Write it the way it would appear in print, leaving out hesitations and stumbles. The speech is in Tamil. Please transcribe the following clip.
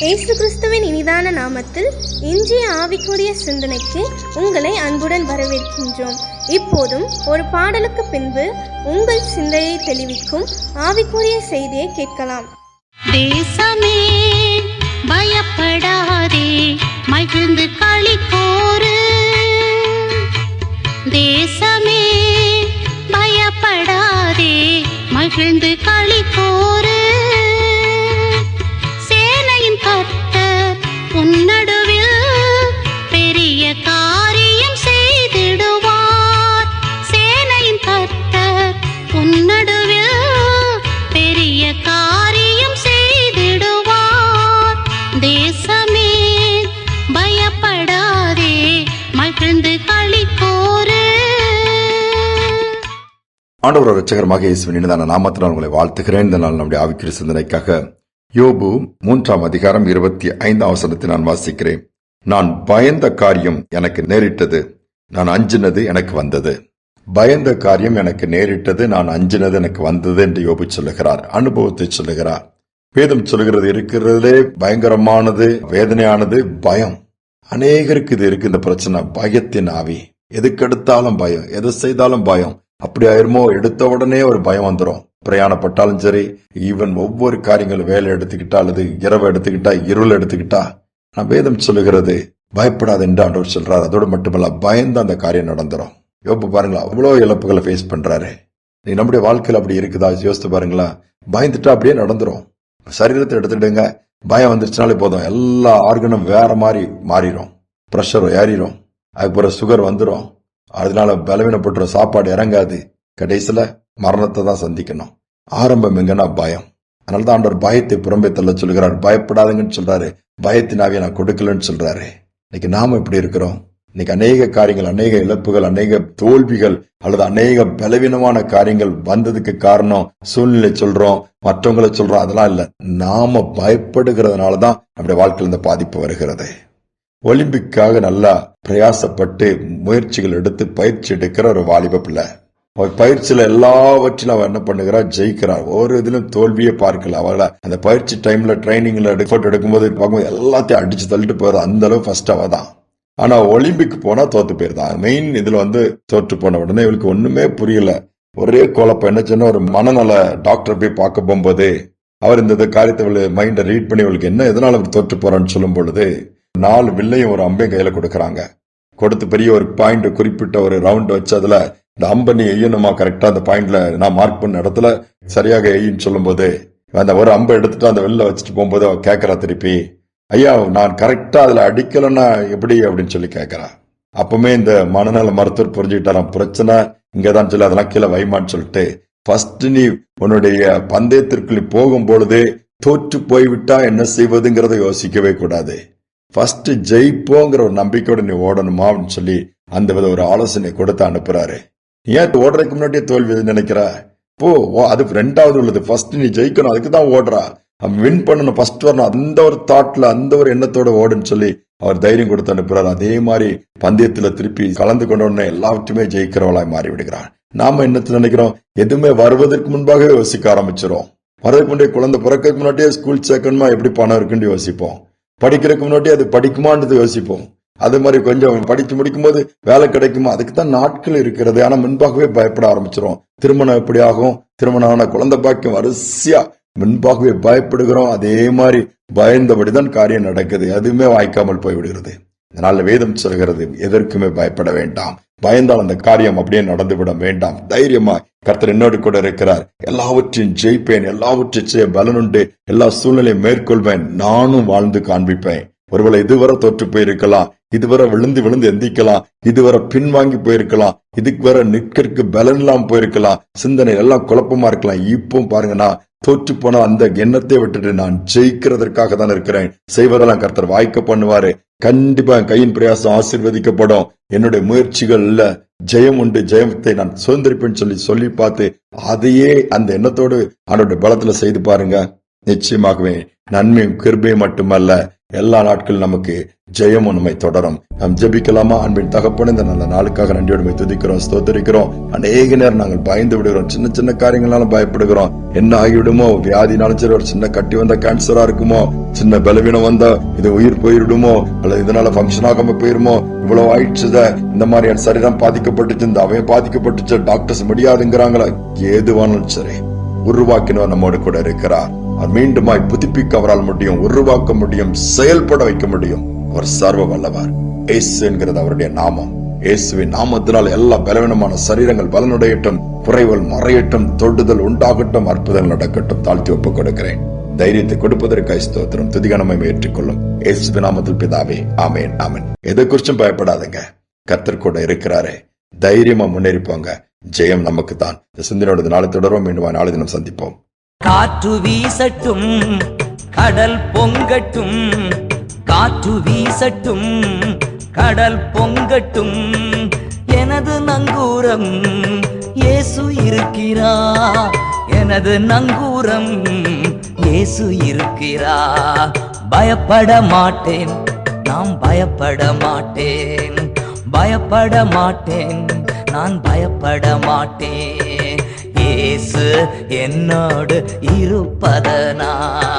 இயேசு கிறிஸ்துவின் இனிதான நாமத்தில் இன்றைய ஆவிக்குரிய சிந்தனைக்கு உங்களை அன்புடன் வரவேற்கின்றோம். இப்போதும் ஒரு பாடலுக்கு பின்பு உங்கள் சிந்தையை தெளிவிக்கும் ஆவிக்குரிய செய்தியை கேட்கலாம். தேசமே பயப்படாதே, மகிழ்ந்து களிகூரு. தேசமே பயப்படாதே, மகிழ்ந்து களிகூரு. சேனையின் கர்த்தர் உன்னடுவில் பெரிய காரியம் செய்திடுவார். சேனையின் கர்த்தர் உன்னடுவில் பெரிய காரியம் செய்திடுவார். தேசமே பயப்படாதே, மகிழ்ந்து களிகூரு. ஆண்டவர் இரட்சகரமாக இயேசுவின் இனிதான நாமத்தினால் உங்களை வாழ்த்துகிறேன். இந்த நாள் நம்முடைய ஆவிக்குரிய சிந்தனைக்காக யோபு 3:25 நான் வாசிக்கிறேன். நான் பயந்த காரியம் எனக்கு நேரிட்டது, நான் அஞ்சினது எனக்கு வந்தது. பயந்த காரியம் எனக்கு நேரிட்டது, நான் அஞ்சினது எனக்கு வந்தது என்று யோபு சொல்லுகிறார். அனுபவத்தை சொல்லுகிறார். வேதம் சொல்லுகிறது, இருக்கிறதே பயங்கரமானது, வேதனையானது பயம். அநேகருக்கு இது இருக்கு. இந்த பிரச்சனை பயத்தின் ஆவி. எதுக்கெடுத்தாலும் பயம், எது செய்தாலும் பயம். அப்படி ஆயிருமோ, எடுத்த உடனே ஒரு பயம் வந்துடும். பிரயாணப்பட்டாலும் சரி, ஈவன் ஒவ்வொரு காரியங்களும், வேலை எடுத்துக்கிட்டா அல்லது இரவு எடுத்துக்கிட்டா, இருள் எடுத்துக்கிட்டா, நான் வேதம் சொல்லுகிறது பயப்படாது என்று ஆண்டவர் சொல்றாரு. அதோடு மட்டுமல்ல, பயந்து அந்த காரியம் நடந்துரும். யோபு பாருங்களா, அவ்வளவு இழப்புகளை ஃபேஸ் பண்றாரு. நீ நம்முடைய வாழ்க்கையில் அப்படி இருக்குதா யோசித்து பாருங்களா. பயந்துட்டா அப்படியே நடந்துரும். சரீரத்தை எடுத்துக்கிடுங்க, பயம் வந்துருச்சுனாலே போதும், எல்லா ஆர்கனும் வேற மாதிரி மாறிடும். பிரஷர் ஏறிடும், அதுக்கப்புறம் சுகர் வந்துடும், அதனால பலவீனப்பட்டுற, சாப்பாடு இறங்காது, கடைசியில மரணத்தை தான் சந்திக்கணும். ஆரம்பம் எங்கன்னா பயம். அதனாலதான் ஆண்டவர் பயத்தை புறம்பே தள்ள சொல்கிறார். பயப்படாதுங்கன்னு சொல்றாரு, பயத்தின் ஆவியை நான் கொடுக்கலன்னு சொல்றாரு. இன்னைக்கு நாம எப்படி இருக்கிறோம்? இன்னைக்கு அநேக காரியங்கள், அநேக இழப்புகள், அநேக தோல்விகள் அல்லது அநேக பலவீனமான காரியங்கள் வந்ததுக்கு காரணம் சூழ்நிலை சொல்றோம், மற்றவங்களை சொல்றோம், அதெல்லாம் இல்ல. நாம பயப்படுகிறதுனாலதான் நம்முடைய வாழ்க்கையில் இந்த பாதிப்பு வருகிறது. ஒலிம்பிக்காக நல்லா பிரயாசப்பட்டு முயற்சிகள் எடுத்து பயிற்சி எடுக்கிற ஒரு வாலிப பிள்ளை, பயிற்சியில எல்லாவற்றிலும் அவ என்ன பண்ணுகிறா, ஜெயிக்கிறார். ஒரு இதுலும் தோல்வியே பார்க்கல. அவளை அந்த பயிற்சி டைம்ல ட்ரைனிங்ல போட்டோ எடுக்கும்போது பார்க்கும்போது எல்லாத்தையும் அடிச்சு தள்ளிட்டு போறது. அந்த அளவு ஃபர்ஸ்ட் அவ தான். ஆனா ஒலிம்பிக் போனா தோத்து போயிருந்தான். மெயின் இதுல தோற்று போன உடனே இவளுக்கு ஒண்ணுமே புரியல. ஒரே குழப்பம். என்ன சொன்ன, ஒரு மனநல டாக்டர் போய் பார்க்க போகும்போது அவர் இந்த காரியத்தை மைண்ட ரீட் பண்ணி இவளுக்கு என்ன எதனால அவர் தோற்று போறான்னு சொல்லும் பொழுது 4 வில்லையும் ஒரு அம்பையும் கையில கொடுக்கறாங்க. கொடுத்து பெரிய ஒரு பாயிண்ட், குறிப்பிட்ட ஒரு ரவுண்ட் வச்சு அதுல இந்த அம்பை நீ எய்யணுமா, கரெக்டா அந்த பாயிண்ட்ல நான் மார்க் பண்ண இடத்துல சரியாக எய்யின்னு சொல்லும் போது அந்த ஒரு அம்பை எடுத்துட்டு அந்த வெளில வச்சுட்டு போகும்போது அவ கேட்கறா திருப்பி, ஐயா நான் கரெக்டா அதுல அடிக்கலன்னா எப்படி அப்படின்னு சொல்லி கேட்கறா. அப்பவுமே இந்த மனநல மருத்துவர் புரிஞ்சுக்கிட்டாராம், பிரச்சனை இங்கதான் சொல்லி அதெல்லாம் கீழே வைமான்னு சொல்லிட்டு, ஃபர்ஸ்ட் நீ உன்னுடைய பந்தயத்திற்கு போகும் பொழுது தோற்று போய்விட்டா என்ன செய்வதுங்கிறத யோசிக்கவே கூடாது. ஃபர்ஸ்ட் ஜெயிப்போங்கிற ஒரு நம்பிக்கையோட நீ ஓடணுமா அப்படின்னு சொல்லி அந்த வித ஒரு ஆலோசனை கொடுத்து அனுப்புறாரு. ஏன் ஓடுறதுக்கு முன்னாடியே தோல்வி நினைக்கிற? போ, அது 2வது உள்ளது. ஃபர்ஸ்ட் நீ ஜெயிக்கணும், அதுக்கு தான் ஓடுறா. வின் பண்ணணும், ஃபர்ஸ்ட் வரணும், அந்த ஒரு தாட்ல, அந்த ஒரு எண்ணத்தோட ஓடுன்னு சொல்லி அவர் தைரியம் கொடுத்து அனுப்புறாரு. அதே மாதிரி பந்தயத்துல திருப்பி கலந்து கொண்ட உடனே எல்லாவற்றுமே ஜெயிக்கிறவளாய் மாறி விடுகிறான். நாம என்னத்துல நினைக்கிறோம், எதுவுமே வருவதற்கு முன்பாகவே யோசிக்க ஆரம்பிச்சிடும். வரதுக்கு முன்னாடி, குழந்தை பிறக்கிறதுக்கு முன்னாடியே ஸ்கூல் சேர்க்கணுமா, எப்படி பணம் இருக்குன்னு யோசிப்போம். படிக்கிறதுக்கு முன்னாடி அது படிக்குமான்றது யோசிப்போம். அது மாதிரி கொஞ்சம் படிச்சு முடிக்கும் போது வேலை கிடைக்குமா, அதுக்கு தான் நாட்கள் இருக்கிறது. ஆனா முன்பாகவே பயப்பட ஆரம்பிச்சிடும். திருமணம் எப்படி ஆகும், திருமணம் ஆன குழந்தை பாக்கியம், வரிசையா முன்பாகவே பயப்படுகிறோம். அதே மாதிரி பயந்தபடிதான் காரியம் நடக்குது, அதுவுமே வாய்க்காமல் போய்விடுகிறது. இதனால வேதம் சொல்கிறது, எதற்குமே பயப்பட வேண்டாம். பயந்தால் அந்த காரியம் அப்படியே நடந்துவிட வேண்டாம். தைரியமா கர்த்தர் என்னோடு கூட இருக்கிறார், எல்லாவற்றையும் ஜெயிப்பேன், எல்லாவற்றையும் செய்ய பலனுண்டு, எல்லா சூழ்நிலையும் மேற்கொள்வேன், நானும் வாழ்ந்து காண்பிப்பேன். ஒருவேளை இதுவரை தோற்று போயிருக்கலாம், இதுவரை விழுந்து விழுந்து எந்திக்கலாம், இதுவரை பின்வாங்கி போயிருக்கலாம், இதுக்கு வர நிற்கிறதுக்கு பலன் இல்லாம போயிருக்கலாம், சிந்தனை எல்லாம் குழப்பமா இருக்கலாம். இப்போ பாருங்க, நான் தோற்று போன அந்த எண்ணத்தை விட்டுட்டு நான் ஜெயிக்கிறதற்காக தான் இருக்கிறேன். செய்வதெல்லாம் கர்த்தர் வாய்க்க பண்ணுவாரு. கண்டிப்பா என் கையின் பிரயாசம் ஆசீர்வதிக்கப்படும். என்னுடைய முயற்சிகள்ல ஜெயம் உண்டு, ஜெயத்தை நான் சுதந்திரிப்பேன்னு சொல்லி பார்த்து அதையே அந்த எண்ணத்தோடு அவனுடைய பலத்துல செய்து பாருங்க. நிச்சயமாகவே நன்மையும் கிருபையும் மட்டுமல்ல, எல்லா நாட்களும் நமக்கு ஜெயமும் நம்மை தொடரும். நாம் ஜெபிக்கலாமா? அன்பின் தகப்பனே, இந்த நல்ல நாளுக்காக நன்றியோடுமை துதிக்கிறோம், ஸ்தோத்தரிக்கிறோம். அநேக நேரம் நாங்கள் பயந்து விடுகிறோம், சின்ன சின்ன காரியங்களாலும் பயப்படுகிறோம். என்ன ஆகிவிடுமோ, வியாதினாலும் சரி, ஒரு சின்ன கட்டி வந்த கேன்சரா இருக்குமோ, சின்ன பலவீனம் வந்தா இது உயிர் போயிடுமோ, அல்லது இதனால பங்கன் ஆகாம போயிருமோ, இவ்வளவு ஆயிடுச்சுத, இந்த மாதிரி என் சரீரம் பாதிக்கப்பட்டுச்சு, இந்த அவைய பாதிக்கப்பட்டுச்சு, டாக்டர்ஸ் முடியாதுங்கிறாங்களா, ஏதுவானாலும் சரி, உருவாக்கினவர் நம்மோடு கூட இருக்கிறார். அவர் மீண்டுமாய் புதுப்பிக்க அவரால் முடியும், உருவாக்க முடியும், செயல்பட வைக்க முடியும். அவர் சர்வ வல்லவர். இயேசு என்கிறது அவருடைய நாமம். இயேசுவின் நாமத்தினால் எல்லா பலவீனமான சரீரங்கள் பலனடையட்டும், குறைகள் மறையட்டும், தொடுதல் உண்டாகட்டும், அற்புதங்கள் நடக்கட்டும். தாழ்த்தி ஒப்புக் கொடுக்கிறேன். தைரியத்தை கொடுப்பதற்காக ஸ்தோத்திரம். துதிகனமை ஏற்றுக்கொள்ளும் இயேசுவின் நாமத்தில் பிதாவே, ஆமேன், ஆமேன். எதை குறிச்சும் பயப்படாதுங்க, கர்த்தர் கூட இருக்கிறாரே. தைரியமா முன்னேறி போங்க. ஜெயம் நமக்கு தான். இந்த சிந்தனையோட நாளை தொடரும். மீண்டும் நாளை தினம் சந்திப்போம். காற்று வீசட்டும், கடல் பொங்கட்டும், காற்று வீசட்டும், கடல் பொங்கட்டும், எனது நங்கூரம் இயேசு இருக்கிறார், எனது நங்கூரம் இயேசு இருக்கிறார். பயப்பட மாட்டேன், நான் பயப்பட மாட்டேன், பயப்பட மாட்டேன், நான் பயப்பட மாட்டேன். இயேசு என்னோடு இருப்பதனால்